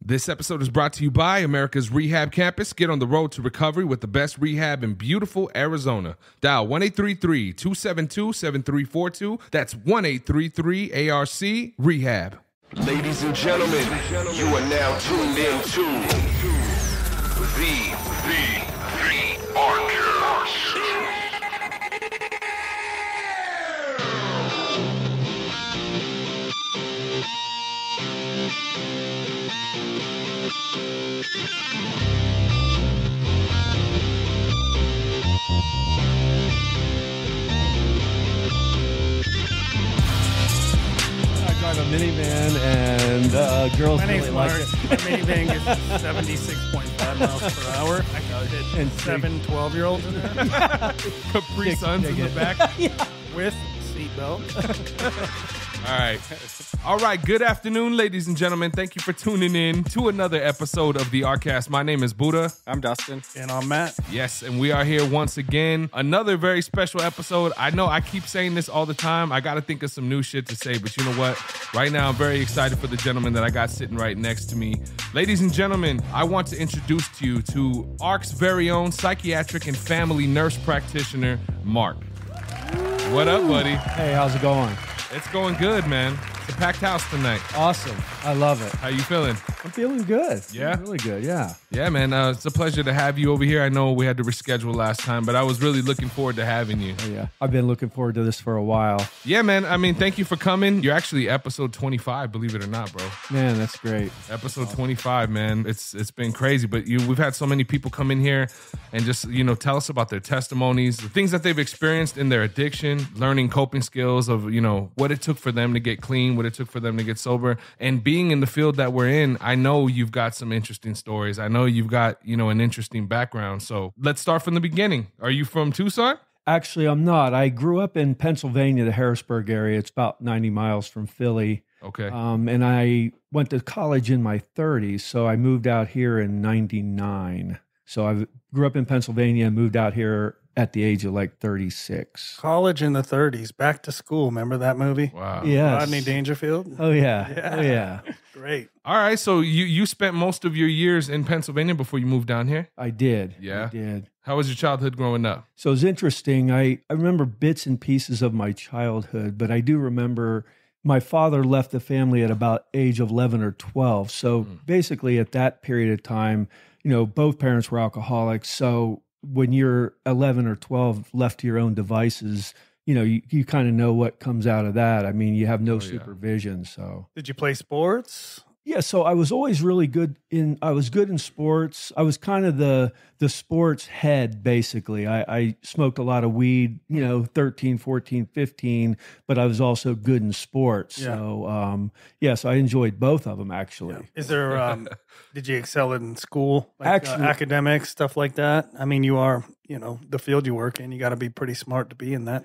This episode is brought to you by Americas Rehab Campus. Get on the road to recovery with the best rehab in beautiful Arizona. Dial 1-833-272-7342. That's 1-833-ARC-REHAB. Ladies and gentlemen, you are now tuned in to the ARCast. I drive a minivan, and girls really like it. My minivan gets 76.5 miles per hour. I can fit 7 12-year-olds in there. Capri Suns in the back. With seatbelt. All right. Good afternoon, ladies and gentlemen. Thank you for tuning in to another episode of the ARCast. My name is Buddha. I'm Dustin. And I'm Matt. Yes, and we are here once again. Another very special episode. I know I keep saying this all the time. I got to think of some new shit to say, but you know what? Right now, I'm very excited for the gentleman that I got sitting right next to me. Ladies and gentlemen, I want to introduce to you to ARC's very own psychiatric and family nurse practitioner, Mark. What up, buddy? Hey, how's it going? It's going good, man. It's a packed house tonight. Awesome. I love it. How you feeling? I'm feeling good. Yeah? Feeling really good, yeah. Yeah, man. It's a pleasure to have you over here. I know we had to reschedule last time, but I was really looking forward to having you. Oh, yeah. I've been looking forward to this for a while. Yeah, man. I mean, thank you for coming. You're actually episode 25, believe it or not, bro. Man, that's great. Episode 25, man. It's been crazy, but we've had so many people come in here and just, tell us about their testimonies, the things that they've experienced in their addiction, learning coping skills of, what it took for them to get clean, what it took for them to get sober. And being in the field that we're in, I know you've got some interesting stories. I know you've got, an interesting background. So let's start from the beginning. Are you from Tucson? Actually, I'm not. I grew up in Pennsylvania, the Harrisburg area. It's about 90 miles from Philly. Okay. And I went to college in my 30s, so I moved out here in 99. So I grew up in Pennsylvania and moved out here at the age of like 36. College in the 30s. Back to school. Remember that movie? Wow. Yes. Rodney Dangerfield? Oh, yeah. Oh, yeah. Great. All right. So you spent most of your years in Pennsylvania before you moved down here? I did. Yeah. I did. How was your childhood growing up? So it's interesting. I remember bits and pieces of my childhood, but I do remember my father left the family at about age of 11 or 12. So basically at that period of time, both parents were alcoholics. So when you're 11 or 12 left to your own devices, you kind of know what comes out of that. I mean, you have no supervision. So Did you play sports? yeah, so I was always really good in sports. I was kind of the sports head, basically. I smoked a lot of weed, 13, 14, 15, but I was also good in sports. Yeah. So, so I enjoyed both of them, actually. Yeah. Is there, did you excel in school? Like, Actually- academics, stuff like that? I mean, you are, the field you work in, you got to be pretty smart to be in that.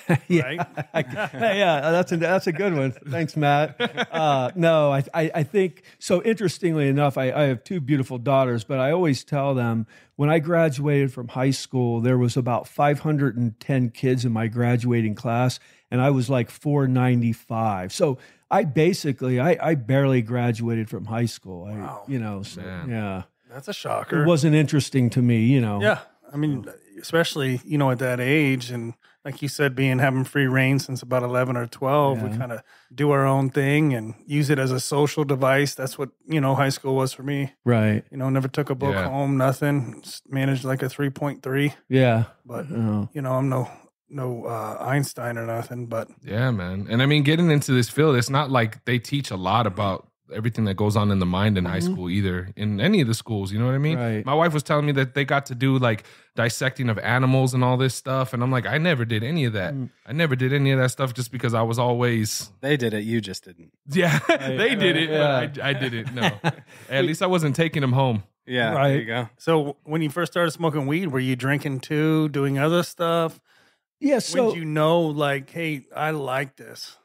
Right? Yeah, that's a good one. Thanks, Matt. No, I think, so interestingly enough, I have two beautiful daughters, but I always tell them when I graduated from high school, there was about 510 kids in my graduating class, and I was like 495. So I barely graduated from high school. Wow. Yeah. That's a shocker. It wasn't interesting to me, Yeah. I mean, especially, at that age, and like you said, having free reign since about 11 or 12, we kind of do our own thing and use it as a social device. That's what, high school was for me. Right. Never took a book home, nothing. Just managed like a 3.3. Yeah. But, I'm no Einstein or nothing, but. Yeah, man. And I mean, getting into this field, it's not like they teach a lot about everything that goes on in the mind in high school either, in any of the schools, you know what I mean? Right. My wife was telling me that they got to do like dissecting of animals and all this stuff, and I'm like, I never did any of that. I never did any of that stuff just because I was always... They did it, you just didn't. Yeah, they did it, but I didn't, no. At least I wasn't taking them home. Yeah, Right. there you go. So when you first started smoking weed, were you drinking too, doing other stuff? Yeah, so... When did you know, like, hey, I like this?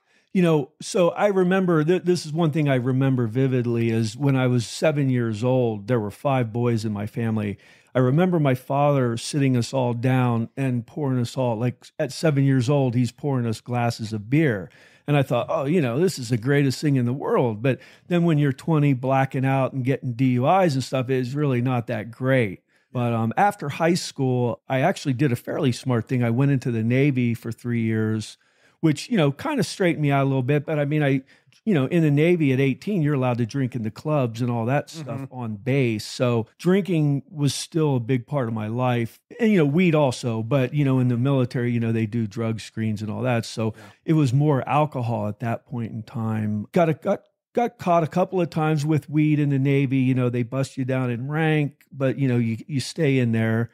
So I remember, this is one thing I remember vividly, is when I was 7 years old, there were 5 boys in my family. I remember my father sitting us all down and pouring us all, like at 7 years old, he's pouring us glasses of beer. And I thought, oh, this is the greatest thing in the world. But then when you're 20, blacking out and getting DUIs and stuff, it's really not that great. But after high school, I actually did a fairly smart thing. I went into the Navy for 3 years, which, kind of straightened me out a little bit. But I mean, in the Navy at 18, you're allowed to drink in the clubs and all that stuff on base. So drinking was still a big part of my life. And, weed also. But, in the military, they do drug screens and all that. So it was more alcohol at that point in time. Got caught a couple of times with weed in the Navy. They bust you down in rank, but, you stay in there.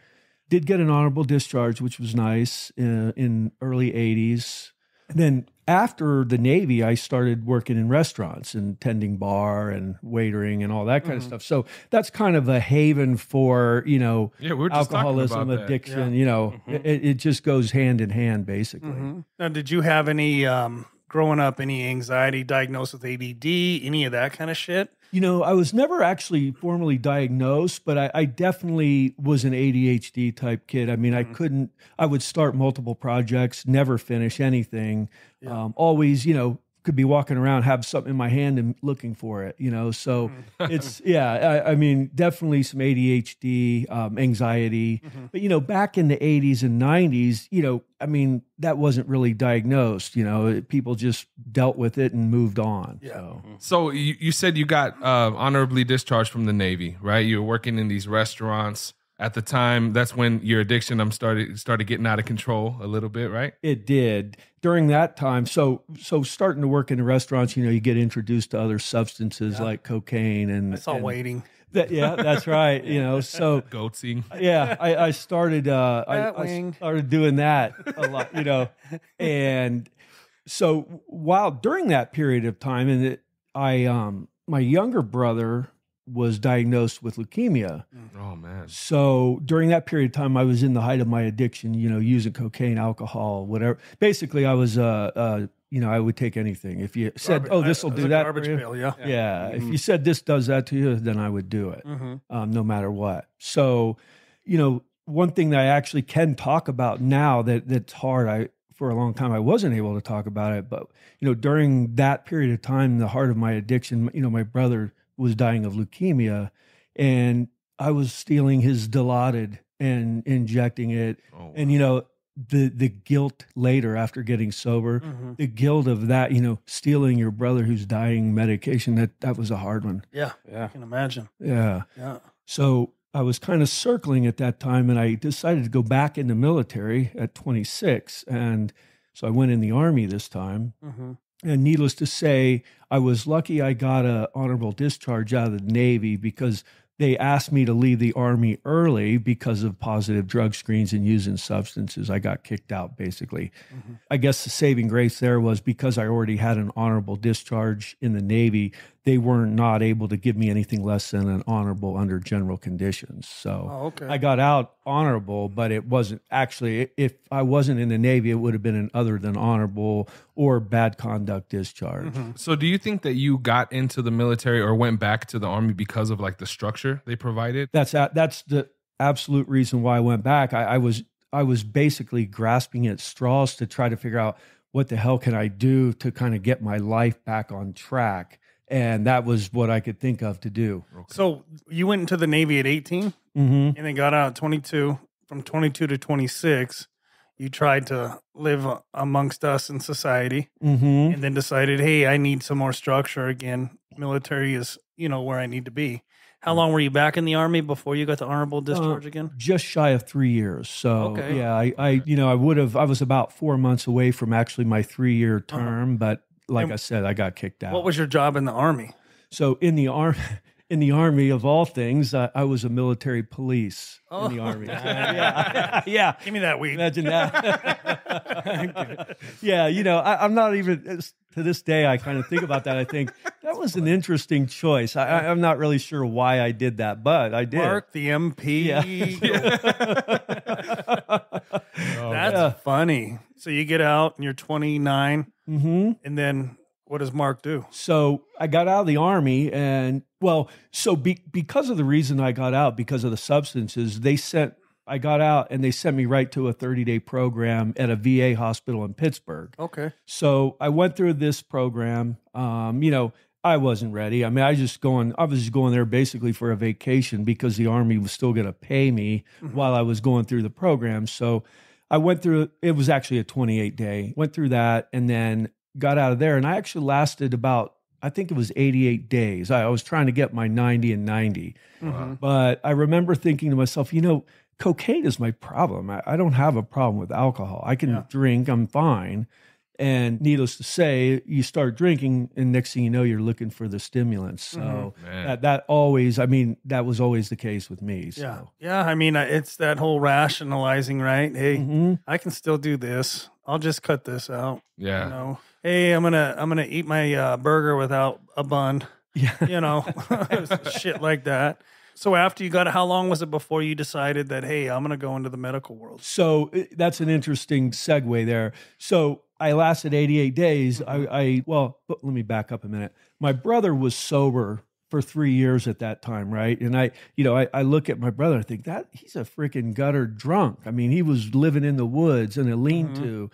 Did get an honorable discharge, which was nice in early 80s. And then after the Navy, I started working in restaurants and tending bar and waitering and all that kind of stuff. So that's kind of a haven for, we're just alcoholism, addiction, it just goes hand in hand, basically. Now, did you have any, growing up, any anxiety diagnosed with ADD, any of that kind of shit? I was never actually formally diagnosed, but I definitely was an ADHD type kid. I mean, I would start multiple projects, never finish anything. Always, could be walking around, have something in my hand and looking for it, so it's, I mean, definitely some ADHD, anxiety, but, back in the 80s and 90s, I mean, that wasn't really diagnosed, people just dealt with it and moved on. So you said you got honorably discharged from the Navy, right? You were working in these restaurants. At the time, that's when your addiction started getting out of control a little bit, right? It did. During that time, so starting to work in the restaurants, you get introduced to other substances like cocaine and... It's all waiting. That's right. So... Goatsing. Yeah, I started I started doing that a lot, And so during that period of time, and my younger brother was diagnosed with leukemia. Oh, man. So during that period of time, I was in the height of my addiction, using cocaine, alcohol, whatever. Basically, I was, I would take anything. If you said, this will do that. Garbage pail, Yeah. If you said this does that to you, then I would do it, no matter what. So, one thing that I actually can talk about now that's hard, for a long time, I wasn't able to talk about it. But, during that period of time, in the heart of my addiction, my brother was dying of leukemia, and I was stealing his Dilaudid and injecting it. Oh, wow. And, the guilt later after getting sober, the guilt of that, stealing your brother who's dying medication, that was a hard one. Yeah. I can imagine. Yeah. So I was kind of circling at that time, and I decided to go back in the military at 26. And so I went in the Army this time. And needless to say, I was lucky I got an honorable discharge out of the Navy, because they asked me to leave the Army early because of positive drug screens and using substances. I got kicked out, basically. I guess the saving grace there was because I already had an honorable discharge in the Navy, they were not able to give me anything less than an honorable under general conditions. So I got out honorable, but it wasn't actually, if I wasn't in the Navy, it would have been an other than honorable or bad conduct discharge. So do you think that you got into the military or went back to the Army because of like the structure they provided? That's the absolute reason why I went back. I was basically grasping at straws to try to figure out what the hell can I do to kind of get my life back on track. And that was what I could think of to do. So you went into the Navy at 18 and then got out at 22. From 22 to 26, you tried to live amongst us in society and then decided, hey, I need some more structure again. Military is, where I need to be. How long were you back in the Army before you got the honorable discharge again? Just shy of 3 years. So yeah, I was about 4 months away from actually my 3-year term, but like I said, I got kicked out. What was your job in the Army? So in the Army, of all things, I was a military police in the Army. Yeah. Give me that weed. Imagine that. Yeah, I'm not even, to this day, I kind of think about that. I think that was an interesting choice. I'm not really sure why I did that, but I did. Mark the MP. Yeah. That's funny. So you get out and you're 29, and then what does Mark do? So I got out of the Army, and because of the reason I got out, because of the substances, I got out and they sent me right to a 30-day program at a VA hospital in Pittsburgh. Okay. So I went through this program. I wasn't ready. I mean, I was just going there basically for a vacation because the Army was still going to pay me while I was going through the program. So I went through, it was actually a 28-day, went through that and then got out of there. And I actually lasted about, I think it was 88 days. I was trying to get my 90 and 90. But I remember thinking to myself, cocaine is my problem. I don't have a problem with alcohol. I can drink, I'm fine. And needless to say, you start drinking, and next thing you know, you're looking for the stimulants. So that was always the case with me. So. Yeah. I mean, it's that whole rationalizing, right? Hey, I can still do this. I'll just cut this out. Yeah. Hey, I'm gonna eat my burger without a bun. Yeah. Shit like that. So after you got it, how long was it before you decided that, hey, I'm going to go into the medical world? So that's an interesting segue there. So I lasted 88 days. But let me back up a minute. My brother was sober for 3 years at that time, right? And I look at my brother and think that he's a freaking gutter drunk. I mean, he was living in the woods in a lean-to,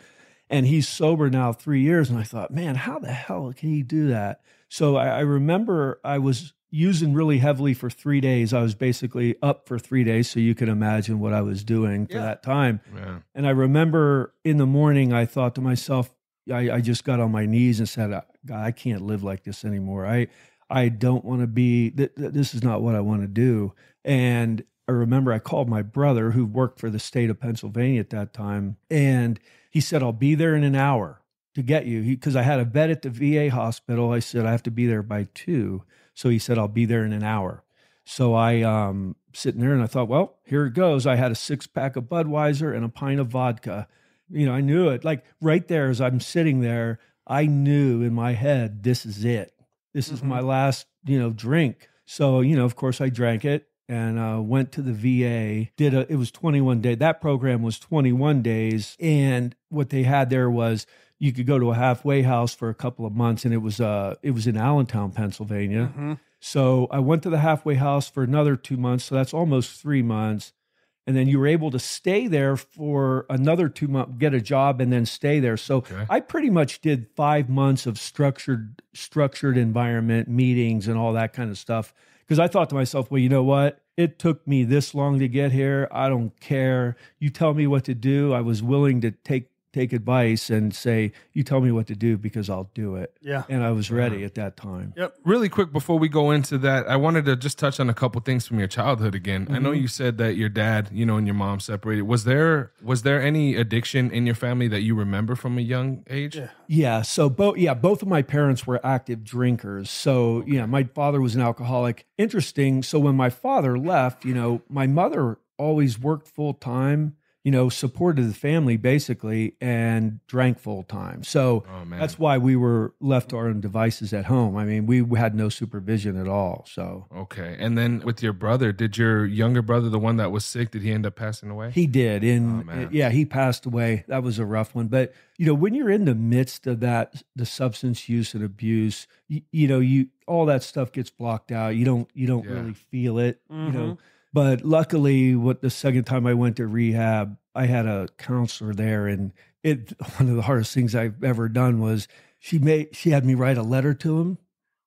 and he's sober now 3 years. And I thought, man, how the hell can he do that? So I remember I was using really heavily for 3 days. I was basically up for 3 days, so you can imagine what I was doing for that time. Yeah. And I remember in the morning, I thought to myself, I just got on my knees and said, God, I can't live like this anymore. I don't want to be, this is not what I want to do. And I remember I called my brother who worked for the state of Pennsylvania at that time, and he said, I'll be there in an hour to get you. Because I had a bed at the VA hospital. I said, I have to be there by 2. So he said, I'll be there in an hour. So I sitting there and I thought, well, here it goes. I had a 6-pack of Budweiser and a pint of vodka. I knew it. Like right there as I'm sitting there, I knew in my head, this is it. This is my last, drink. So, of course I drank it and went to the VA, it was 21 days. That program was 21 days. And what they had there was, you could go to a halfway house for a couple of months, and it was in Allentown, Pennsylvania. So I went to the halfway house for another 2 months, so that's almost 3 months. And then you were able to stay there for another 2 months, get a job, and then stay there. So I pretty much did 5 months of structured environment, meetings, and all that kind of stuff. Because I thought to myself, well, you know what? It took me this long to get here. I don't care. You tell me what to do. I was willing to take advice and say, you tell me what to do because I'll do it. Yeah. And I was ready at that time. Yep. Really quick before we go into that, I wanted to just touch on a couple things from your childhood again. I know you said that your dad, and your mom separated. Was there any addiction in your family that you remember from a young age? Yeah. So both of my parents were active drinkers. So my father was an alcoholic. Interesting. So when my father left, my mother always worked full time, supported the family basically and drank full time. So that's why we were left to our own devices at home. I mean, we had no supervision at all. So. Okay. And then with your brother, did your younger brother, the one that was sick, did he end up passing away? He did. He passed away. That was a rough one. But, when you're in the midst of that, the substance use and abuse, all that stuff gets blocked out. You don't really feel it, But luckily, the second time I went to rehab, I had a counselor there, and one of the hardest things I've ever done was she had me write a letter to him,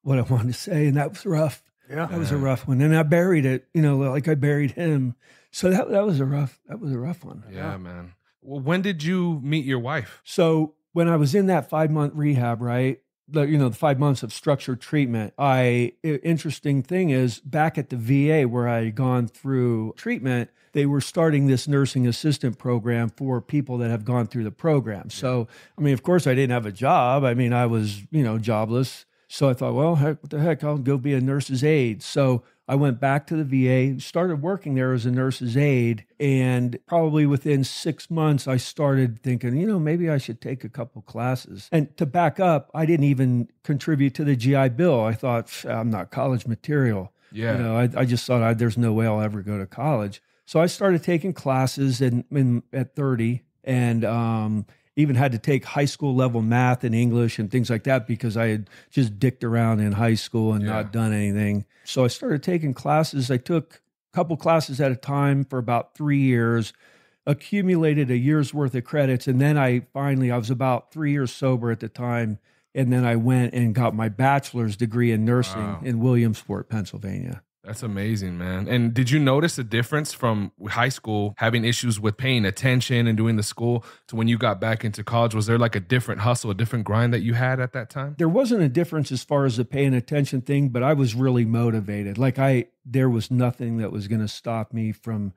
what I wanted to say, and that was rough. Yeah, that was a rough one, and I buried it, like I buried him. So that was a rough one. Yeah, man. Well, when did you meet your wife? So when I was in that 5-month rehab, right? The 5 months of structured treatment. Interesting thing is back at the VA where I had gone through treatment, they were starting this nursing assistant program for people that have gone through the program. So, of course I didn't have a job. I was, jobless. So I thought, well, what the heck, I'll go be a nurse's aide. So I went back to the VA, started working there as a nurse's aide, and probably within 6 months, I started thinking, maybe I should take a couple classes. And to back up, I didn't even contribute to the GI Bill. I thought, I'm not college material. Yeah. I just thought there's no way I'll ever go to college. So I started taking classes at 30, and even had to take high school level math and English and things like that because I had just dicked around in high school and not done anything. So I started taking classes. I took a couple classes at a time for about 3 years, accumulated a year's worth of credits. And then I was about 3 years sober at the time. And then I went and got my bachelor's degree in nursing in Williamsport, Pennsylvania. That's amazing, man. And did you notice a difference from high school, having issues with paying attention and doing the school, to when you got back into college? Was there like a different hustle, a different grind that you had at that time? There wasn't a difference as far as the paying attention thing, but I was really motivated. There was nothing that was going to stop me from,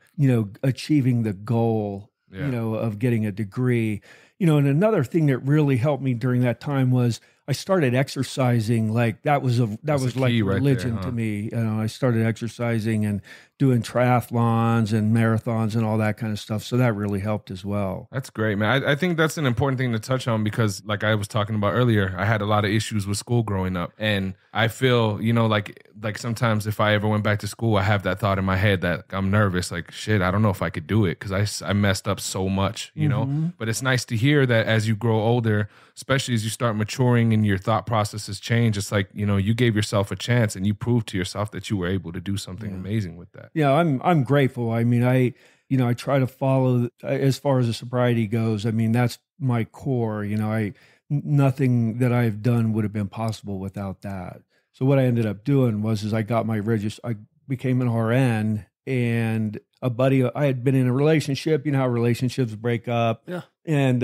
achieving the goal, of getting a degree. And another thing that really helped me during that time was I started exercising. Like that was like religion to me. I started exercising and doing triathlons and marathons and all that kind of stuff. So that really helped as well. That's great, man. I think that's an important thing to touch on because like I was talking about earlier, I had a lot of issues with school growing up. And I feel, like sometimes if I ever went back to school, I have that thought in my head that I'm nervous, like, shit, I don't know if I could do it because I messed up so much, But it's nice to hear that as you grow older, especially as you start maturing and your thought processes change, it's like, you gave yourself a chance and you proved to yourself that you were able to do something amazing with that. Yeah, I'm grateful. I mean, I try to follow as far as the sobriety goes. I mean, that's my core. Nothing that I've done would have been possible without that. So what I ended up doing was I got my I became an RN, and a buddy, I had been in a relationship. You know how relationships break up. Yeah. And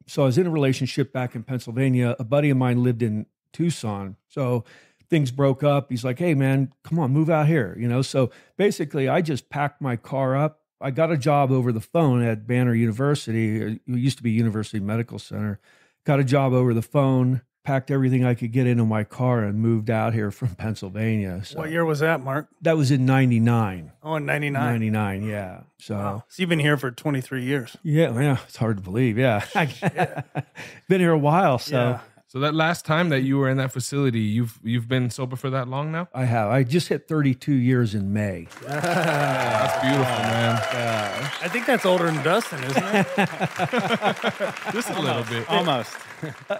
so I was in a relationship back in Pennsylvania. A buddy of mine lived in Tucson. So things broke up. He's like, hey, man, come on, move out here. So basically I just packed my car up. I got a job over the phone at Banner University. It used to be University Medical Center. Got a job over the phone, packed everything I could get into my car and moved out here from Pennsylvania. So what year was that, Mark? That was in 99. Oh, in 99? 99, yeah. So you've been here for 23 years. Yeah, it's hard to believe, yeah. Been here a while, so... Yeah. So that last time that you were in that facility, you've been sober for that long now? I have. I just hit 32 years in May. That's beautiful, man. I think that's older than Dustin, isn't it? Just a little bit. Almost.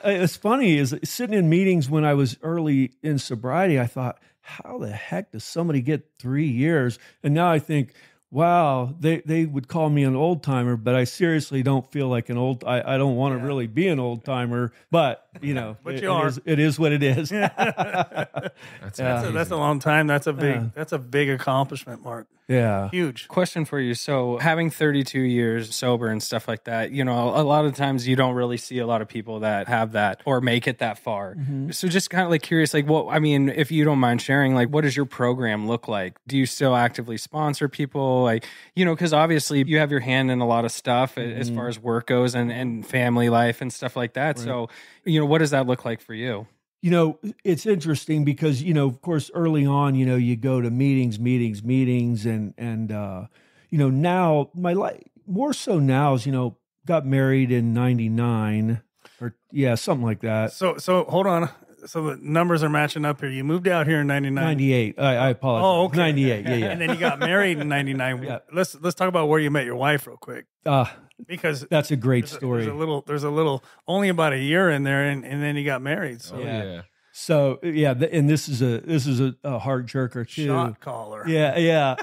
It's funny, is sitting in meetings when I was early in sobriety, I thought, how the heck does somebody get 3 years? And now I think, wow, they would call me an old timer, but I seriously don't feel like an old. I don't want to really be an old timer, but but it is what it is. That's a long time. That's a big accomplishment, Mark. Yeah, huge. Question for you. So having 32 years sober and stuff like that, a lot of times you don't really see a lot of people that have that or make it that far. Mm-hmm. So just kind of like curious, like if you don't mind sharing, like what does your program look like? Do you still actively sponsor people? Like, because obviously you have your hand in a lot of stuff as far as work goes and family life and stuff like that. Right. So, what does that look like for you? It's interesting because, of course, early on, you go to meetings and now my life, more so now is, got married in 99 or something like that. So hold on. So the numbers are matching up here. You moved out here in 99. 98. I apologize. Oh, okay. 98. Yeah. And then you got married in 99. Yeah. Let's talk about where you met your wife real quick. Because that's a great story. There's a little only about a year in there, and then you got married. So So and this is a heart jerker too. Shot caller. Yeah.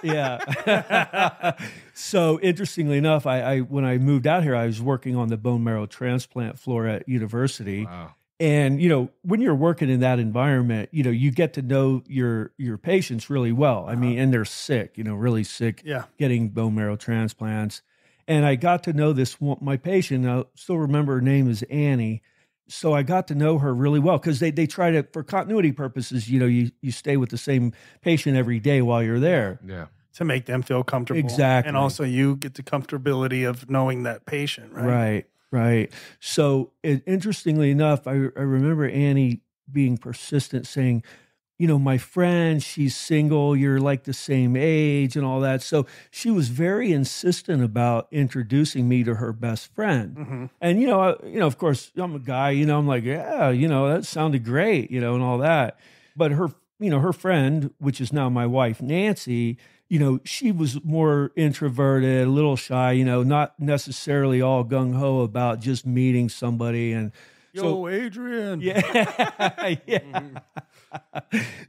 So interestingly enough, I when I moved out here, I was working on the bone marrow transplant floor at university. Wow. And, when you're working in that environment, you get to know your patients really well. I mean, and they're sick, really sick, getting bone marrow transplants. And I got to know my patient, I still remember her name is Annie. So I got to know her really well because they try to, for continuity purposes, you stay with the same patient every day while you're there. Yeah. To make them feel comfortable. Exactly. And also you get the comfortability of knowing that patient, right? Right. So interestingly enough, I remember Annie being persistent saying, my friend, she's single, you're like the same age and all that. So she was very insistent about introducing me to her best friend. Mm-hmm. And, of course, I'm a guy, I'm like, that sounded great, and all that. But her her friend, which is now my wife, Nancy, she was more introverted, a little shy, not necessarily all gung ho about just meeting somebody. And Yo, Adrian. yeah, yeah.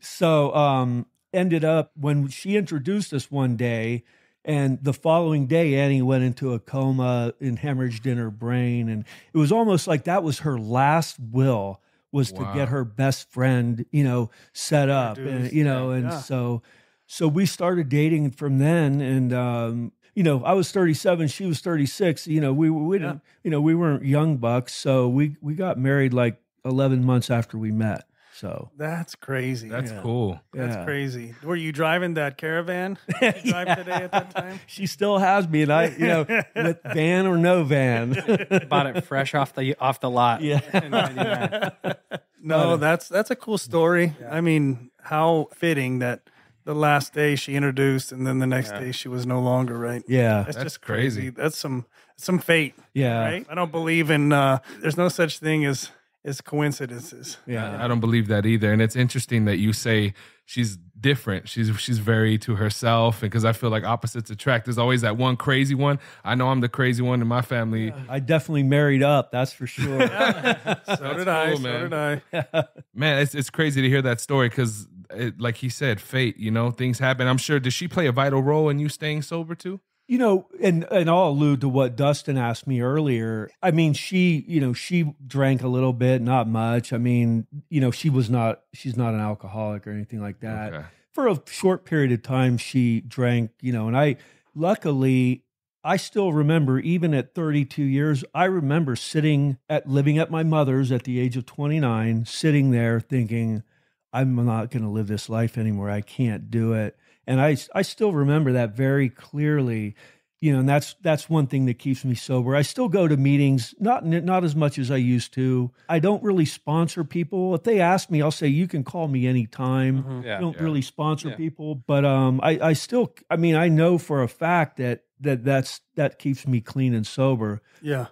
So ended up when she introduced us one day, and the following day, Annie went into a coma and hemorrhaged in her brain. And it was almost like that was her last will, was to get her best friend, set up. And, so we started dating from then. And, I was 37, she was 36. We didn't, we weren't young bucks. So we got married like 11 months after we met. So that's crazy. That's cool. That's crazy. Were you driving that caravan? Did you drive today at that time? She still has me, and I, with van or no van, bought it fresh off the lot. Yeah. No, that's a cool story. Yeah. I mean, how fitting that the last day she introduced, and then the next day she was no longer, right? Yeah, that's just crazy. That's some fate. Yeah, right. I don't believe in. There's no such thing as coincidences. Yeah, I don't believe that either. And it's interesting that you say she's different. She's very to herself, because I feel like opposites attract. There's always that one crazy one. I know I'm the crazy one in my family. Yeah, I definitely married up, that's for sure. So did I. Man, it's crazy to hear that story, because like he said, fate, things happen. I'm sure, does she play a vital role in you staying sober too? And I'll allude to what Dustin asked me earlier. I mean, she drank a little bit, not much. I mean, she's not an alcoholic or anything like that. Okay. For a short period of time, she drank, and luckily, I still remember, even at 32 years, I remember living at my mother's at the age of 29, sitting there thinking, I'm not going to live this life anymore. I can't do it. And I still remember that very clearly, and that's one thing that keeps me sober. I still go to meetings, not as much as I used to. I don't really sponsor people. If they ask me, I'll say, you can call me anytime. Mm-hmm. I don't really sponsor people, but I know for a fact that keeps me clean and sober. Yeah.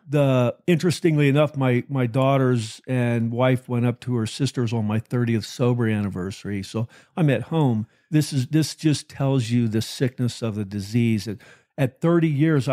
Interestingly enough, my daughters and wife went up to her sister's on my 30th sober anniversary. So I'm at home. This just tells you the sickness of the disease. At 30 years,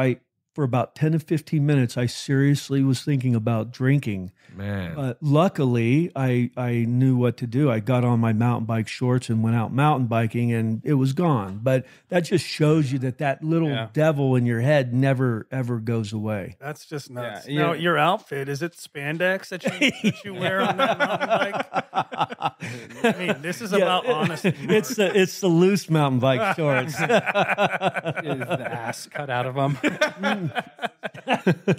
for about 10 to 15 minutes, I seriously was thinking about drinking. Man. But luckily, I knew what to do. I got on my mountain bike shorts and went out mountain biking, and it was gone. But that just shows you that little devil in your head never, ever goes away. That's just nuts. Yeah. Now, your outfit, is it spandex that you wear on that mountain bike? I mean, this is about honesty. It's the loose mountain bike shorts. Is the ass cut out of them?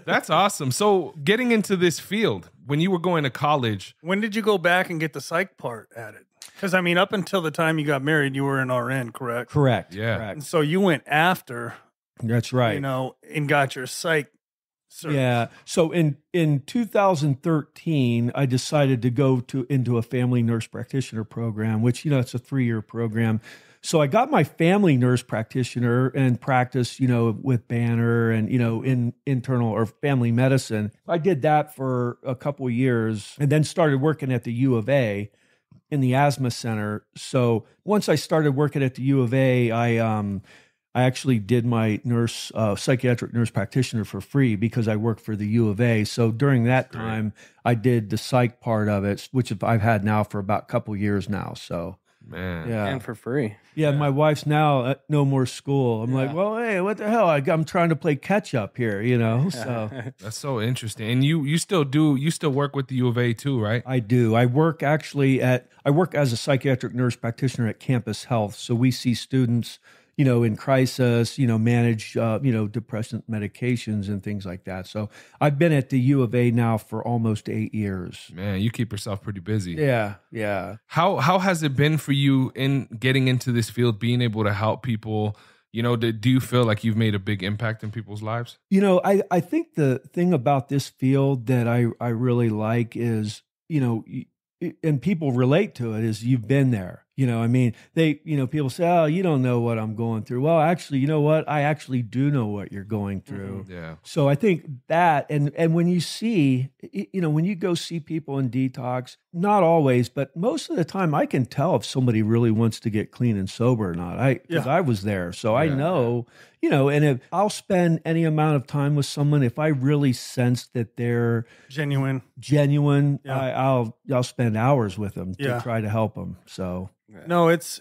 That's awesome. So getting into this field, when you were going to college, when did you go back and get the psych part added? Because I mean, up until the time you got married, you were an RN, correct? Correct. Yeah. Correct. And so you went after. That's right. And got your psych service. Yeah. So in 2013, I decided to go into a family nurse practitioner program, which it's a 3-year program. So I got my family nurse practitioner and practiced, with Banner and, in internal or family medicine. I did that for a couple of years and then started working at the U of A in the asthma center. So once I started working at the U of A, I actually did my psychiatric nurse practitioner for free because I worked for the U of A. So during that time, I did the psych part of it, which I've had now for about a couple of years now. So. Man. Yeah. And for free. Yeah, my wife's now at no more school. I'm like, well, hey, what the hell? I'm trying to play catch up here, So that's so interesting. And you still work with the U of A too, right? I do. I work as a psychiatric nurse practitioner at Campus Health. So we see students, in crisis, manage, depressant medications and things like that. So I've been at the U of A now for almost 8 years. Man, you keep yourself pretty busy. Yeah, yeah. How has it been for you in getting into this field, being able to help people? Do you feel like you've made a big impact in people's lives? I think the thing about this field that I really like is, and people relate to it, is you've been there. People say, oh, you don't know what I'm going through. Well, actually, you know what? I actually do know what you're going through. Mm-hmm. Yeah. So I think that, and when you see, when you go see people in detox, not always, but most of the time I can tell if somebody really wants to get clean and sober or not. Because I was there. So I know, and if I'll spend any amount of time with someone, if I really sense that they're genuine, I'll spend hours with them to try to help them. So. No, it's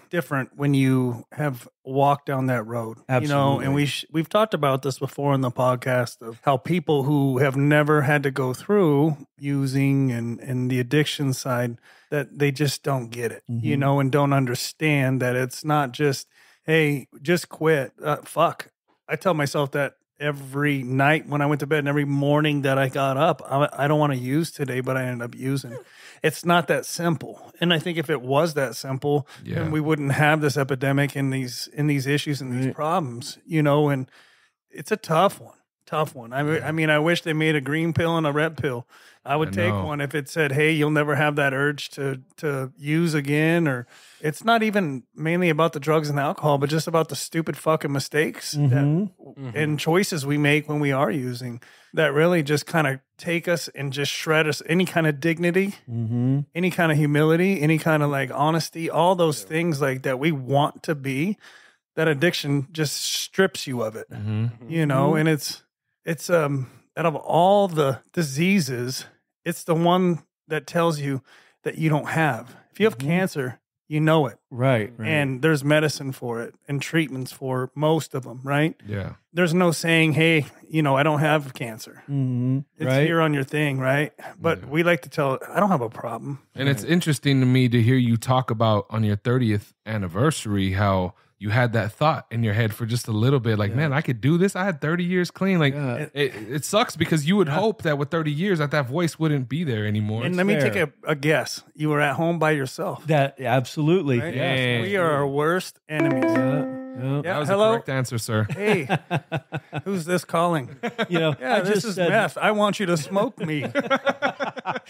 different when you have walked down that road. Absolutely. And we've talked about this before in the podcast of how people who have never had to go through using and the addiction side, that they just don't get it, and don't understand that it's not just, hey, just quit. Fuck. I tell myself that every night when I went to bed and every morning that I got up. I don't want to use today, but I end up using. It's not that simple. And I think if it was that simple, then we wouldn't have this epidemic and these issues and these problems, and it's a tough one. I mean, I wish they made a green pill and a red pill. I would take one if it said, hey, you'll never have that urge to use again. Or it's not even mainly about the drugs and alcohol, but just about the stupid fucking mistakes and choices we make when we are using that really just kind of take us and just shred us, any kind of dignity, any kind of humility, any kind of like honesty, all those things like that we want to be. That addiction just strips you of it, and it's out of all the diseases, it's the one that tells you that you don't have. If you have cancer, you know it. Right. And there's medicine for it and treatments for most of them, right? Yeah. There's no saying, hey, I don't have cancer. It's here on your thing, right? But we like to tell, I don't have a problem. And it's interesting to me to hear you talk about on your 30th anniversary how you had that thought in your head for just a little bit, like, man, I could do this. I had 30 years clean. Like, it sucks because you would hope that with 30 years that voice wouldn't be there anymore. And let me take a guess. You were at home by yourself. That absolutely. Right? Yes. We are our worst enemies. That was the correct answer, sir. Hey, who's this calling? This is meth. I want you to smoke me.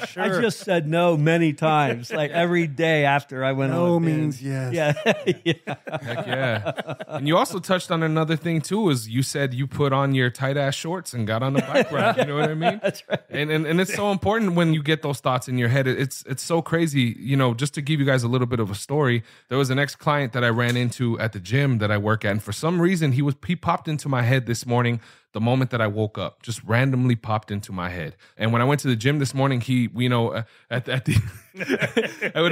Sure. I just said no many times, like every day after I went on. No means yes. Yeah. Heck yeah. And you also touched on another thing too, is you said you put on your tight ass shorts and got on the bike ride. You know what I mean? That's right. And it's so important when you get those thoughts in your head. It's so crazy. Just to give you guys a little bit of a story, there was an ex-client that I ran into at the gym that I work at, and for some reason he popped into my head this morning. The moment that I woke up, just randomly popped into my head. And when I went to the gym this morning, when I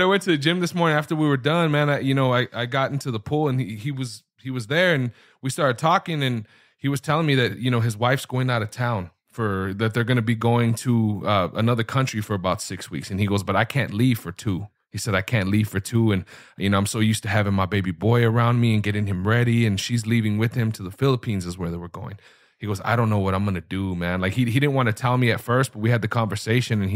went to the gym this morning after we were done, man, I got into the pool and he was there and we started talking and he was telling me that, his wife's going out of town that they're going to be going to another country for about 6 weeks. And he goes, but I can't leave for 2. He said, I can't leave for 2. And, I'm so used to having my baby boy around me and getting him ready. And she's leaving with him to the Philippines is where they were going. He goes, I don't know what I'm going to do, man. Like he didn't want to tell me at first, but we had the conversation and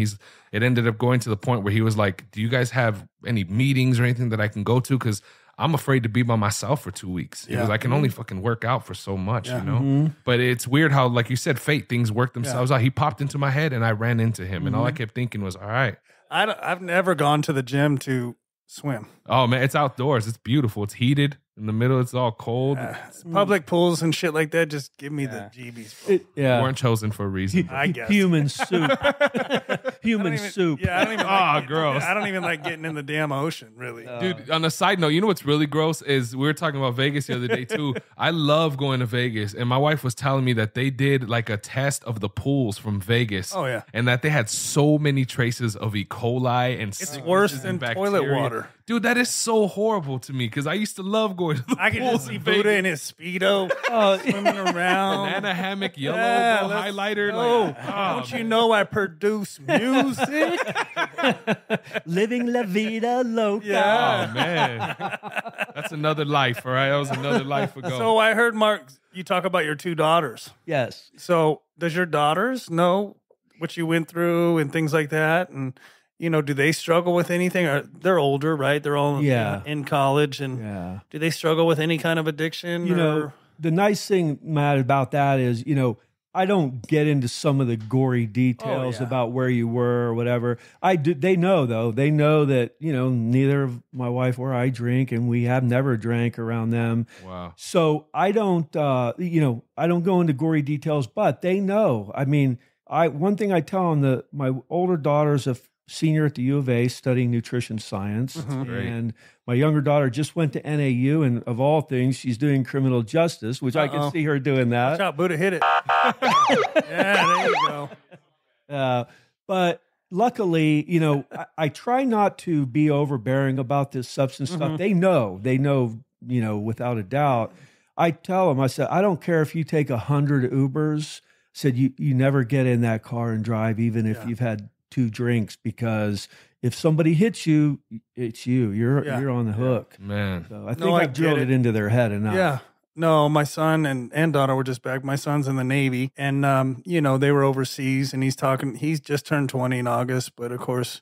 it ended up going to the point where he was like, do you guys have any meetings or anything that I can go to? Cause I'm afraid to be by myself for 2 weeks. Because I can only fucking work out for so much, But it's weird how, like you said, fate, things work themselves out. He popped into my head and I ran into him. And all I kept thinking was, all right. I've never gone to the gym to swim. Oh man, it's outdoors. It's beautiful. It's heated. In the middle, it's all cold. Public pools and shit like that just give me the jeebies, bro. You weren't chosen for a reason. I guess. Human soup. Human soup. Yeah, I don't even gross. I don't even like getting in the damn ocean, really. Dude, on a side note, you know what's really gross is we were talking about Vegas the other day too. I love going to Vegas, and my wife was telling me that they did like a test of the pools from Vegas. Oh, yeah. And that they had so many traces of E. coli and it's worse than toilet water. Dude, that is so horrible to me because I used to love going to the I can just see Buddha in his Speedo swimming around. Banana hammock, yellow, highlighter. Don't you know I produce music? Living la vida loca. Yeah. Oh, man. That's another life, all right? That was another life ago. So I heard, Mark, you talk about your 2 daughters. Yes. So does your daughters know what you went through and things like that? And do they struggle with anything? Or they're older, right? They're all in college. And do they struggle with any kind of addiction? The nice thing, Matt, about that is, I don't get into some of the gory details about where you were or whatever. I do. They know, though. They know that, neither of my wife or I drink, and we have never drank around them. Wow. So I don't, I don't go into gory details, but they know. I mean, one thing I tell them, my older daughters, senior at the U of A studying nutrition science. great. And my younger daughter just went to NAU, and of all things, she's doing criminal justice, which I can see her doing that. Watch out, Buddha, hit it. Yeah, there you go. But luckily, you know, I try not to be overbearing about this substance stuff. They know, you know, without a doubt. I tell them, I said, I don't care if you take 100 Ubers. Said you never get in that car and drive, even if you've had 2 drinks, because if somebody hits you, it's you. You're on the hook. Man. So I think I've drilled it into their head enough. Yeah. No, my son and daughter were just back. My son's in the Navy, and you know, they were overseas, and he's just turned 20 in August, but of course,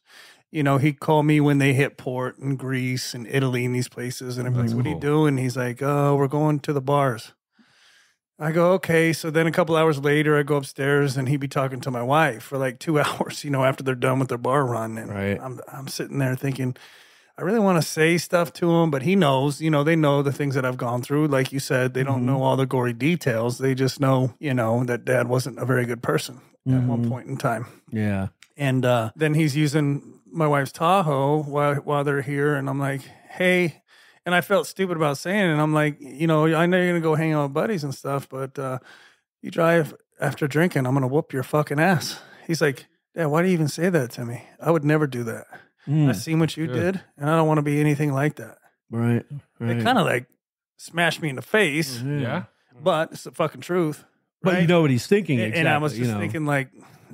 you know, he called me when they hit port in Greece and Italy and these places, and I'm like, what are you doing? He's like, oh, we're going to the bars. I go, okay. So then a couple hours later, I go upstairs and he'd be talking to my wife for like 2 hours, you know, after they're done with their bar run. And I'm sitting there thinking, I really want to say stuff to him, but he knows, you know, they know the things that I've gone through. Like you said, they don't know all the gory details. They just know, you know, that dad wasn't a very good person at one point in time. Yeah. And then he's using my wife's Tahoe while they're here. And I'm like, hey. And I felt stupid about saying it. And I'm like, you know, I know you're going to go hang out with buddies and stuff, but you drive after drinking, I'm going to whoop your fucking ass. He's like, Dad, why do you even say that to me? I would never do that. I seen what you did, and I don't want to be anything like that. Right. It kind of like smashed me in the face. Yeah. But it's the fucking truth. But right? you know what he's thinking exactly. And I was just thinking like,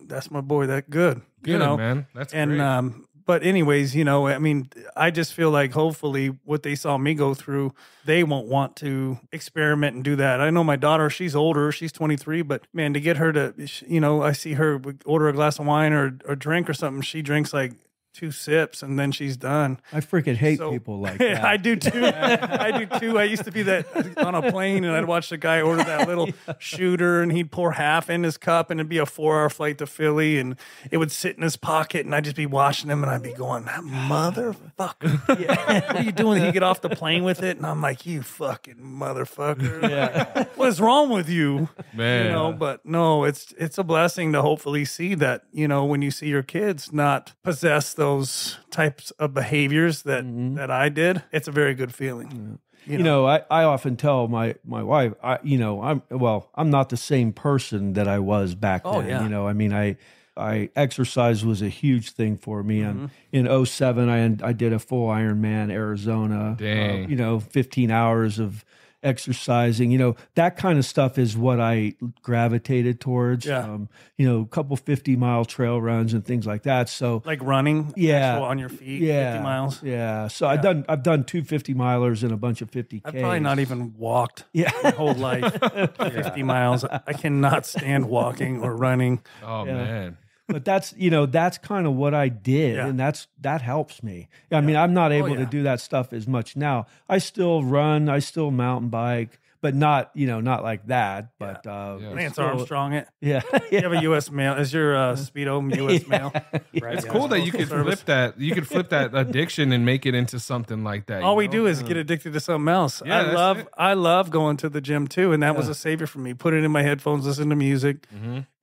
that's my boy, that good. Good, you know? man. That's and, great. But anyways, you know, I mean, I just feel like hopefully what they saw me go through, they won't want to experiment and do that. I know my daughter, she's older, she's 23, but man, to get her to, you know, I see her order a glass of wine or drink or something. She drinks like 2 sips and then she's done. I freaking hate people like that. I do too. I used to be that on a plane, and I'd watch the guy order that little shooter, and he'd pour half in his cup, and it'd be a 4-hour flight to Philly, and it would sit in his pocket, and I'd just be watching him, and I'd be going, that motherfucker. What are you doing? He'd get off the plane with it, and I'm like, you fucking motherfucker. Yeah. What is wrong with you? Man. You know, but no, it's a blessing to hopefully see that, you know, when you see your kids not possess those types of behaviors that I did, it's a very good feeling. You know, I often tell my wife, I'm not the same person that I was back then. Yeah. You know, I mean, I exercise was a huge thing for me. And in 2007, I did a full Ironman Arizona. Dang. You know, 15 hours of exercising, you know, that kind of stuff is what I gravitated towards. Yeah. You know, a couple 50-mile trail runs and things like that. So Like running, actual on your feet, 50 miles. Yeah. So I've done 2 50-milers and a bunch of 50Ks. I've probably not even walked my whole life 50 miles. I cannot stand walking or running. Oh, man. But that's kind of what I did, and that helps me. I mean, I'm not able to do that stuff as much now. I still run, I still mountain bike, but not like that. But Lance Armstrong it. Yeah. You have a U.S. mail. Is your Speedo U.S. mail? Right. It's cool that you could flip that. You could flip that addiction and make it into something like that. All we do is get addicted to something else. Yeah, I love going to the gym too, and that was a savior for me. Put it in my headphones, listen to music,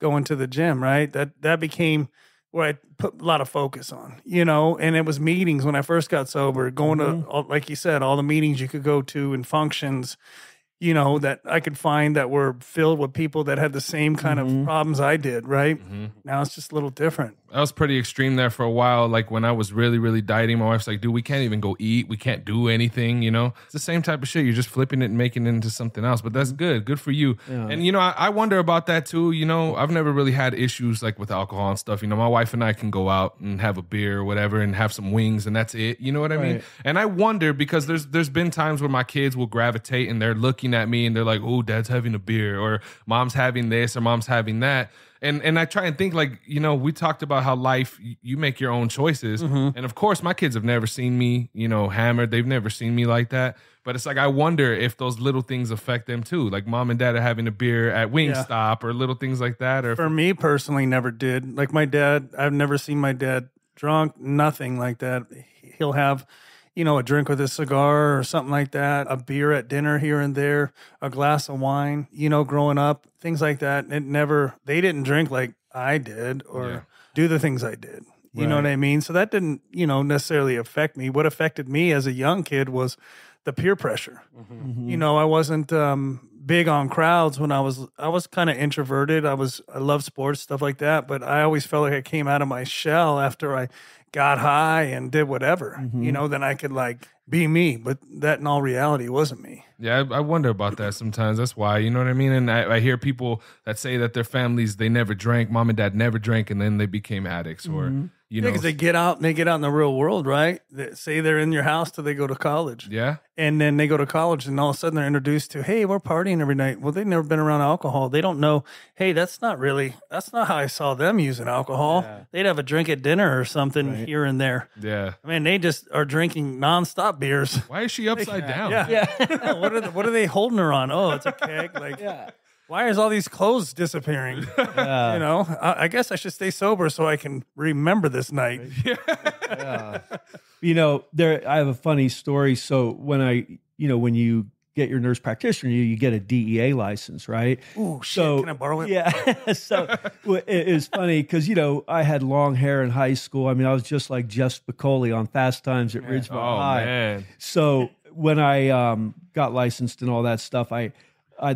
going to the gym. Right, that became where I put a lot of focus on, you know. And it was meetings when I first got sober, going to, like you said, all the meetings you could go to and functions, you know, that I could find that were filled with people that had the same kind of problems I did, right? Now it's just a little different. I was pretty extreme there for a while. Like when I was really, really dieting, my wife's like, dude, we can't even go eat. We can't do anything, you know? It's the same type of shit. You're just flipping it and making it into something else. But that's good. Good for you. Yeah. And, you know, I wonder about that too. You know, I've never really had issues like with alcohol and stuff. You know, my wife and I can go out and have a beer or whatever and have some wings and that's it. You know what I mean? And I wonder because there's been times where my kids will gravitate and they're looking at me and they're like, oh, dad's having a beer or mom's having this or mom's having that. And I try and think like, you know, we talked about how life, you make your own choices. And of course, my kids have never seen me, you know, hammered. They've never seen me like that. But it's like, I wonder if those little things affect them too. Like mom and dad are having a beer at Wingstop or little things like that. Or for me personally, never did. Like my dad, I've never seen my dad drunk, nothing like that. He'll have, you know, a drink with a cigar or something like that, a beer at dinner here and there, a glass of wine, you know, growing up, things like that. They didn't drink like I did or do the things I did. You know what I mean? So that didn't, necessarily affect me. What affected me as a young kid was the peer pressure. I wasn't big on crowds when I was kind of introverted. I love sports, stuff like that, but I always felt like I came out of my shell after I got high and did whatever, then I could like be me, but that in all reality wasn't me. Yeah, I wonder about that sometimes. That's why, you know what I mean? And I hear people that say that their families, they never drank, mom and dad never drank, and then they became addicts or, because they get out in the real world, right? They say they're in your house till they go to college. Yeah. And then they go to college and all of a sudden they're introduced to, hey, we're partying every night. Well, they've never been around alcohol. They don't know, hey, that's not how I saw them using alcohol. Yeah. They'd have a drink at dinner or something here and there. Yeah. I mean, they just are drinking nonstop beers. Why is she upside down? Yeah. What are they holding her on? Oh, it's a keg. Like, why is all these clothes disappearing? I guess I should stay sober so I can remember this night. I have a funny story. So when you get your nurse practitioner, you get a DEA license, right? Ooh, shit, can I borrow it? Yeah. So it was funny because, I had long hair in high school. I mean, I was just like Jeff Spicoli on Fast Times at Ridgeville High. Man. So when I got licensed and all that stuff,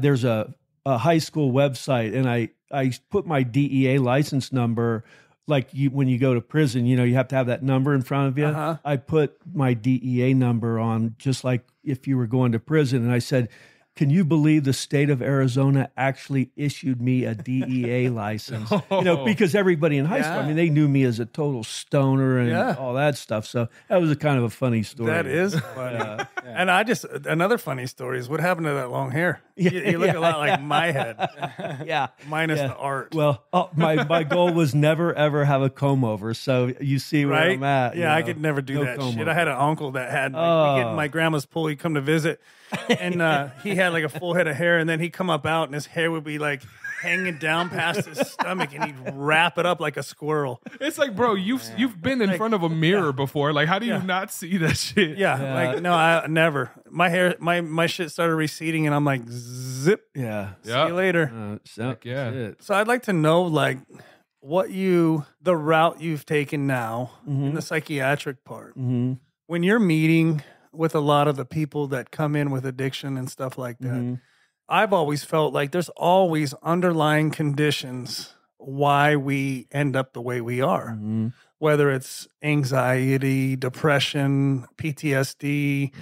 there's a high school website, and I put my DEA license number. Like when you go to prison, you have to have that number in front of you. I put my DEA number on just like if you were going to prison. And I said, can you believe the state of Arizona actually issued me a DEA license? Because everybody in high school, I mean, they knew me as a total stoner and all that stuff. So that was a kind of a funny story. That is funny. And another funny story is what happened to that long hair? You look a lot like my head. Minus the art. Well, my goal was never, ever have a comb over. So you see where I'm at. Yeah, I could never do that shit. I had an uncle that had, we get in my grandma's pool, he'd come to visit, and he had like a full head of hair, and then he'd come up out and his hair would be like hanging down past his stomach, and he'd wrap it up like a squirrel. It's like, bro, you've been in front of a mirror before. Like, how do you not see that shit? Like, no, I never. My hair, my shit started receding, and I'm like, zip. Yeah. See you later. Shit. So I'd like to know, like, the route you've taken now in the psychiatric part. When you're meeting with a lot of the people that come in with addiction and stuff like that, I've always felt like there's always underlying conditions why we end up the way we are, whether it's anxiety, depression, PTSD,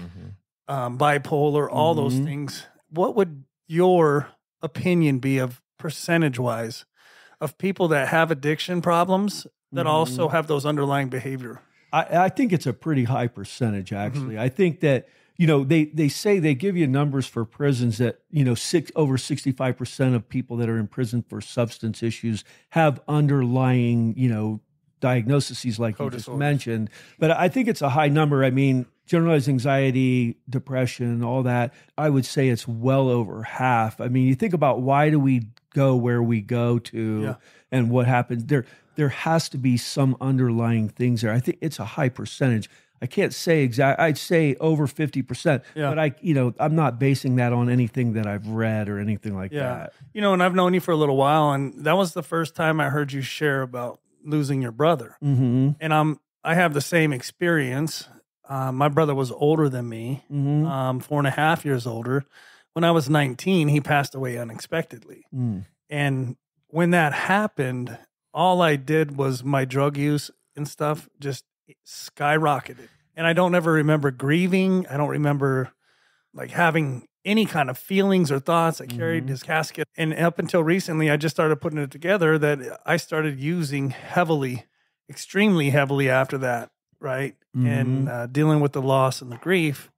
bipolar, all those things. What would your opinion be of percentage-wise of people that have addiction problems that also have those underlying behavior? I think it's a pretty high percentage, actually. I think that, they say they give you numbers for prisons that, over 65% of people that are in prison for substance issues have underlying, diagnoses like you just mentioned. But I think it's a high number. I mean, generalized anxiety, depression, all that, I would say it's well over half. I mean, you think about why do we go where we go to and what happens there has to be some underlying things there. I think it's a high percentage. I can't say exact. I'd say over 50%, but I'm not basing that on anything that I've read or anything like that. And I've known you for a little while, and that was the first time I heard you share about losing your brother. And I have the same experience. My brother was older than me, 4.5 years older. When I was 19, he passed away unexpectedly. And when that happened, all I did was my drug use and stuff just skyrocketed. And I don't ever remember grieving. I don't remember like having any kind of feelings or thoughts. I carried his casket. And up until recently, I just started putting it together that I started using heavily, extremely heavily after that, right? And dealing with the loss and the grief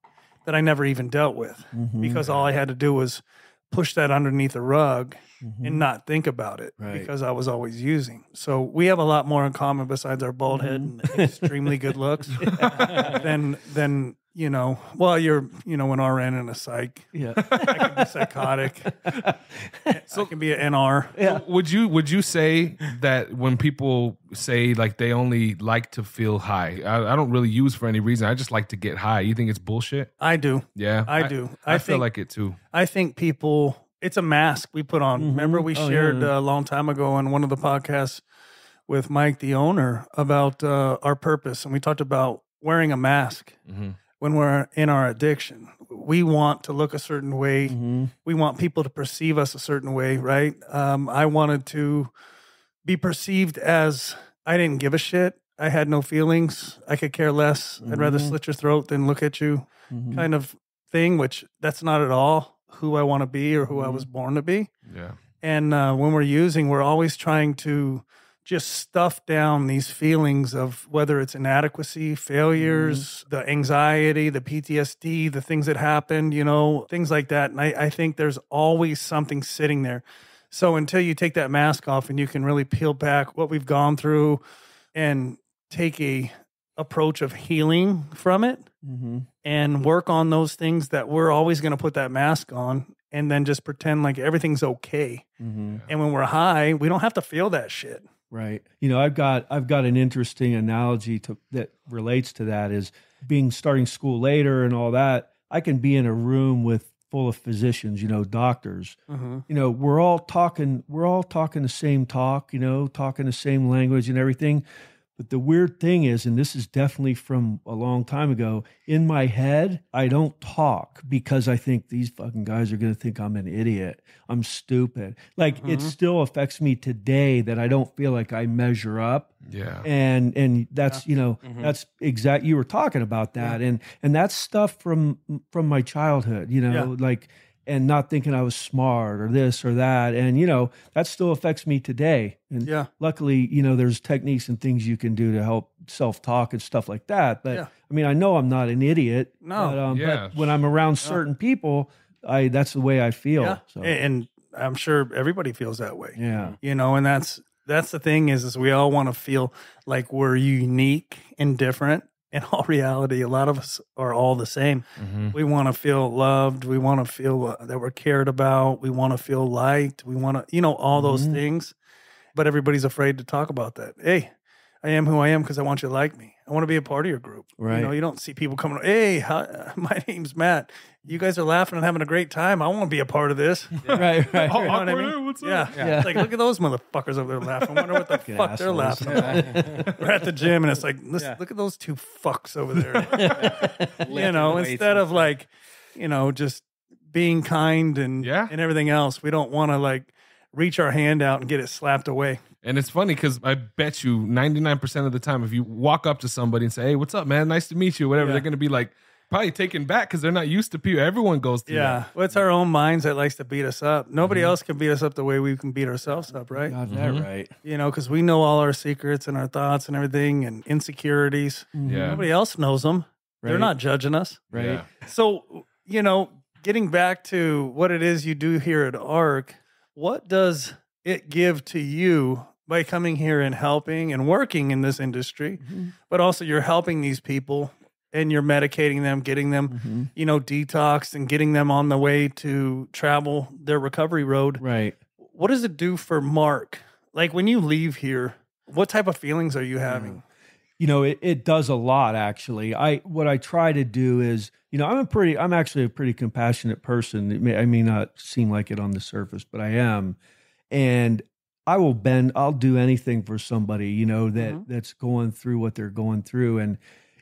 that I never even dealt with because all I had to do was push that underneath the rug and not think about it because I was always using. So we have a lot more in common besides our bald head and extremely good looks than well, you're, an RN and a psych. I can be psychotic. So I can be an NR. So would you say that when people say like they only like to feel high, I don't really use for any reason. I just like to get high. You think it's bullshit? I do. Yeah. I do. I feel like it too. I think people, it's a mask we put on. Remember we shared a long time ago on one of the podcasts with Mike, the owner, about our purpose. And we talked about wearing a mask when we're in our addiction. We want to look a certain way. We want people to perceive us a certain way, right? I wanted to be perceived as I didn't give a shit. I had no feelings. I could care less. I'd rather slit your throat than look at you kind of thing, which that's not at all who I want to be or who I was born to be. Yeah. And when we're using, we're always trying to just stuff down these feelings of whether it's inadequacy, failures, the anxiety, the PTSD, the things that happened, you know, things like that. And I think there's always something sitting there. So until you take that mask off and you can really peel back what we've gone through and take a approach of healing from it and work on those things that we're always going to put that mask on and then just pretend like everything's okay. And when we're high, we don't have to feel that shit. Right. You know, I've got an interesting analogy that relates to that is starting school later and all that. I can be in a room full of physicians, you know, doctors. You know, we're all talking the same talk, you know, talking the same language and everything. But the weird thing is, and this is definitely from a long time ago, in my head, I don't talk because I think these fucking guys are going to think I'm an idiot. I'm stupid. Like it still affects me today that I don't feel like I measure up. Yeah. And that's, you know, that's exact. You were talking about that. And that's stuff from my childhood, you know, like, and not thinking I was smart or this or that. And, you know, that still affects me today. And luckily, you know, there's techniques and things you can do to help self-talk and stuff like that. But I mean, I know I'm not an idiot. No. But when I'm around certain people, that's the way I feel. Yeah. So. And I'm sure everybody feels that way. Yeah. You know, and that's the thing is we all want to feel like we're unique and different. In all reality, a lot of us are all the same. We want to feel loved. We want to feel that we're cared about. We want to feel liked. We want to, you know, all those things. But everybody's afraid to talk about that. Hey, I am who I am because I want you to like me. I want to be a part of your group. Right. You know, you don't see people coming, hey, my name's Matt. You guys are laughing and having a great time. I want to be a part of this. Right. You know what I mean? What's up? Yeah. It's like, look at those motherfuckers over there laughing. I wonder what the fuck they're laughing about. We're at the gym and it's like, listen, look at those two fucks over there. You know, instead of like, you know, just being kind and everything else, we don't want to like reach our hand out and get it slapped away. And it's funny because I bet you 99% of the time, if you walk up to somebody and say, hey, what's up, man? Nice to meet you, whatever, they're going to be like, probably taken back because they're not used to people. Everyone goes through that. Well, it's our own minds that likes to beat us up. Nobody else can beat us up the way we can beat ourselves up, right? Got that right. You know, because we know all our secrets and our thoughts and everything and insecurities. Yeah. Nobody else knows them. They're not judging us. Right. Yeah. So, you know, getting back to what it is you do here at ARC, what does it give to you by coming here and helping and working in this industry, but also you're helping these people and you're medicating them, getting them, you know, detoxed and getting them on the way to travel their recovery road. Right. What does it do for Mark? Like when you leave here, what type of feelings are you having? You know, it does a lot actually. What I try to do is, you know, I'm actually a pretty compassionate person. I may not seem like it on the surface, but I am. And I'll do anything for somebody, you know, that's going through what they're going through. And,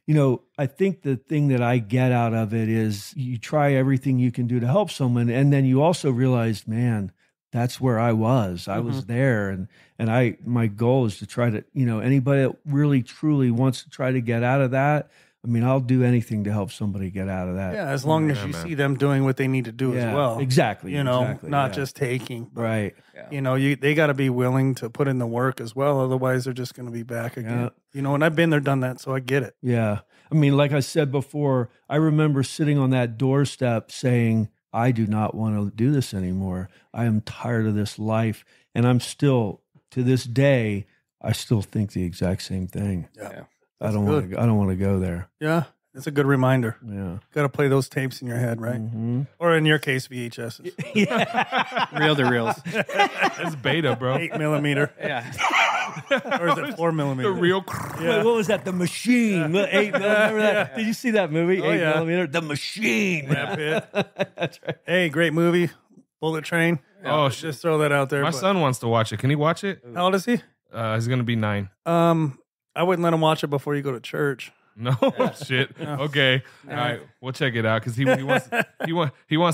you know, I think the thing that I get out of it is you try everything you can do to help someone. And then you also realize, man, that's where I was. I was there. And my goal is to try to, you know, anybody that really truly wants to try to get out of that, I mean, I'll do anything to help somebody get out of that. Yeah, as long as you see them doing what they need to do as well. Exactly. You know, not just taking. But, right. You know, they got to be willing to put in the work as well. Otherwise, they're just going to be back again. You know, and I've been there, done that, so I get it. Yeah. I mean, like I said before, I remember sitting on that doorstep saying, I do not want to do this anymore. I am tired of this life. And I'm still, to this day, I still think the exact same thing. Yeah. I don't want to go there. Yeah, it's a good reminder. Yeah, got to play those tapes in your head, right? Or in your case, VHSs. Reel to reels. It's beta, bro. 8mm. Yeah. Or is it 4mm? The real. Wait, what was that? The Machine. 8mm. Remember that? Did you see that movie? 8mm. The Machine. Brad Pitt. That's right. Hey, great movie. Bullet Train. Oh, just throw that out there. My son wants to watch it. Can he watch it? How old is he? He's going to be 9. I wouldn't let him watch it before you go to church. No shit. Okay. All right. We'll check it out because he wants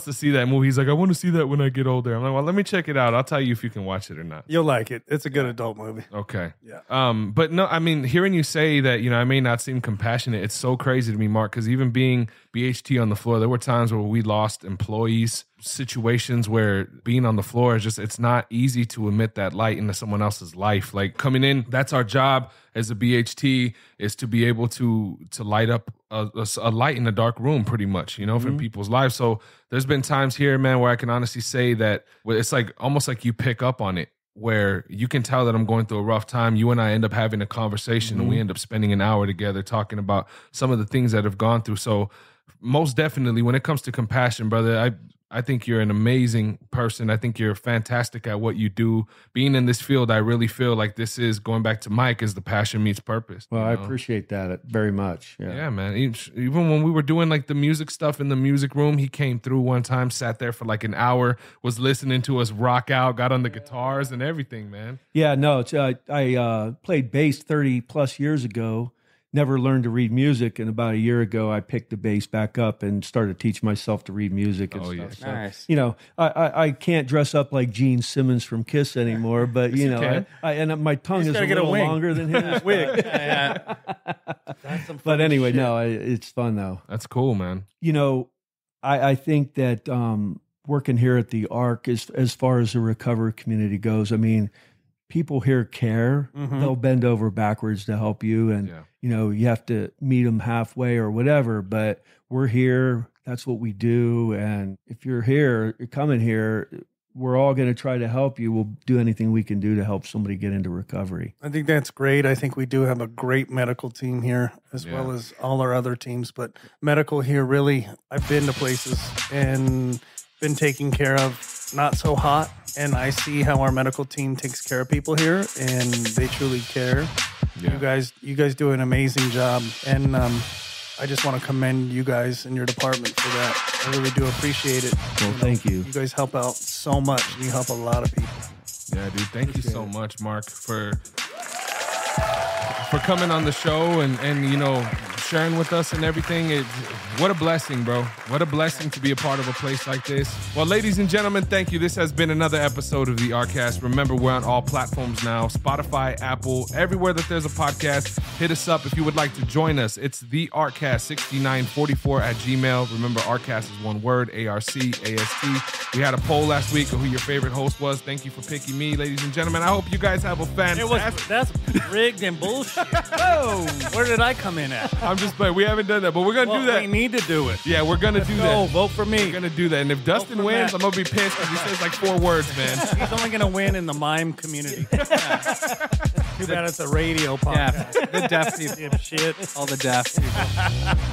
to see that movie. He's like, I want to see that when I get older. I'm like, well, let me check it out. I'll tell you if you can watch it or not. You'll like it. It's a good adult movie. Okay. Yeah. But no, I mean, hearing you say that, I may not seem compassionate. It's so crazy to me, Mark, because even being BHT on the floor, there were times where we lost employees, situations where being on the floor is just, it's not easy to emit that light into someone else's life. Like coming in, that's our job as a BHT, is to be able to light up a light in a dark room, pretty much, for people's lives. So there's been times here, man, where I can honestly say that it's like almost like you pick up on it, where you can tell that I'm going through a rough time. You and I end up having a conversation and we end up spending an hour together talking about some of the things that have gone through. So most definitely when it comes to compassion, brother, I think you're an amazing person. I think you're fantastic at what you do. Being in this field, I really feel like this is, going back to Mike, is the passion meets purpose. Well, I appreciate that very much. Yeah, man. Even when we were doing like the music stuff in the music room, he came through one time, sat there for like an hour, was listening to us rock out, got on the guitars and everything, man. Yeah, no, I played bass 30 plus years ago. Never learned to read music, and about a year ago, I picked the bass back up and started teaching myself to read music and stuff. Yeah. So, Nice. I can't dress up like Gene Simmons from Kiss anymore, but and my tongue is a little longer than his wig. But anyway, no, it's fun though. That's cool, man. I think that working here at the ARC, as far as the recovery community goes, I mean, people here care. They'll bend over backwards to help you, and you have to meet them halfway or whatever. But we're here. That's what we do. And if you're here, you're coming here, we're all going to try to help you. We'll do anything we can do to help somebody get into recovery. I think that's great. I think we do have a great medical team here, as well as all our other teams. But medical here, really, I've been to places and been taken care of, not so hot. And I see how our medical team takes care of people here, and they truly care. Yeah. You guys do an amazing job, and I just want to commend you guys and your department for that. I really do appreciate it. Well, thank you. You guys help out so much, and you help a lot of people. Yeah, dude. Thank you so much, Mark, for coming on the show and sharing with us and everything. What a blessing, bro. What a blessing to be a part of a place like this. Well, ladies and gentlemen, thank you. This has been another episode of the ARCast. Remember, we're on all platforms now: Spotify, Apple, everywhere that there's a podcast. Hit us up if you would like to join us. It's the ARCast6944@gmail. Remember, ARCast is one word, ARCAST. We had a poll last week of who your favorite host was. Thank you for picking me, ladies and gentlemen. I hope you guys have a fantastic... That's rigged and bullshit. Oh, where did I come in at? I'm just playing. We haven't done that, but we're going to do that. We need to do it. Yeah, we're going to do that. Oh, vote for me. We're going to do that. And if Dustin wins, I'm going to be pissed because he says like 4 words, man. He's only going to win in the mime community. Too bad it's a radio podcast. Yeah, the deaf people. Shit. All the deaf people.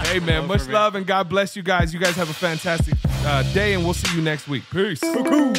Hey, man, much love and God bless you guys. You guys have a fantastic day, and we'll see you next week. Peace. Cool.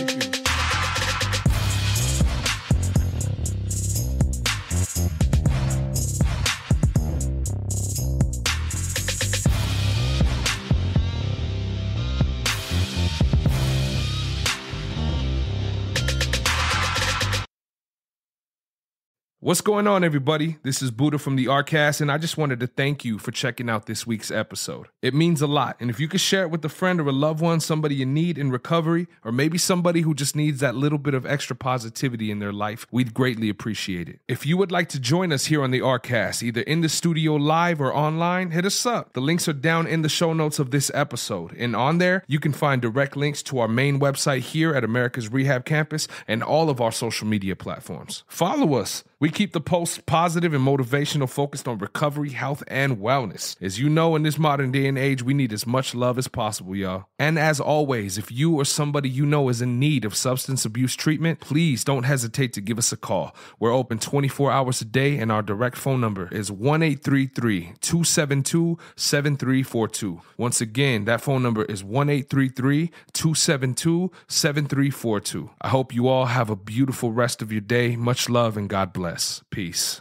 What's going on, everybody? This is Buddha from the ARCast, and I just wanted to thank you for checking out this week's episode. It means a lot, and if you could share it with a friend or a loved one, somebody you need in recovery, or maybe somebody who just needs that little bit of extra positivity in their life, we'd greatly appreciate it. If you would like to join us here on the ARCast, either in the studio live or online, hit us up. The links are down in the show notes of this episode, and on there, you can find direct links to our main website here at Americas Rehab Campus and all of our social media platforms. Follow us. We keep the posts positive and motivational, focused on recovery, health, and wellness. As you know, in this modern day and age, we need as much love as possible, y'all. And as always, if you or somebody you know is in need of substance abuse treatment, please don't hesitate to give us a call. We're open 24 hours a day, and our direct phone number is 1-833-272-7342. Once again, that phone number is 1-833-272-7342. I hope you all have a beautiful rest of your day. Much love and God bless. Peace.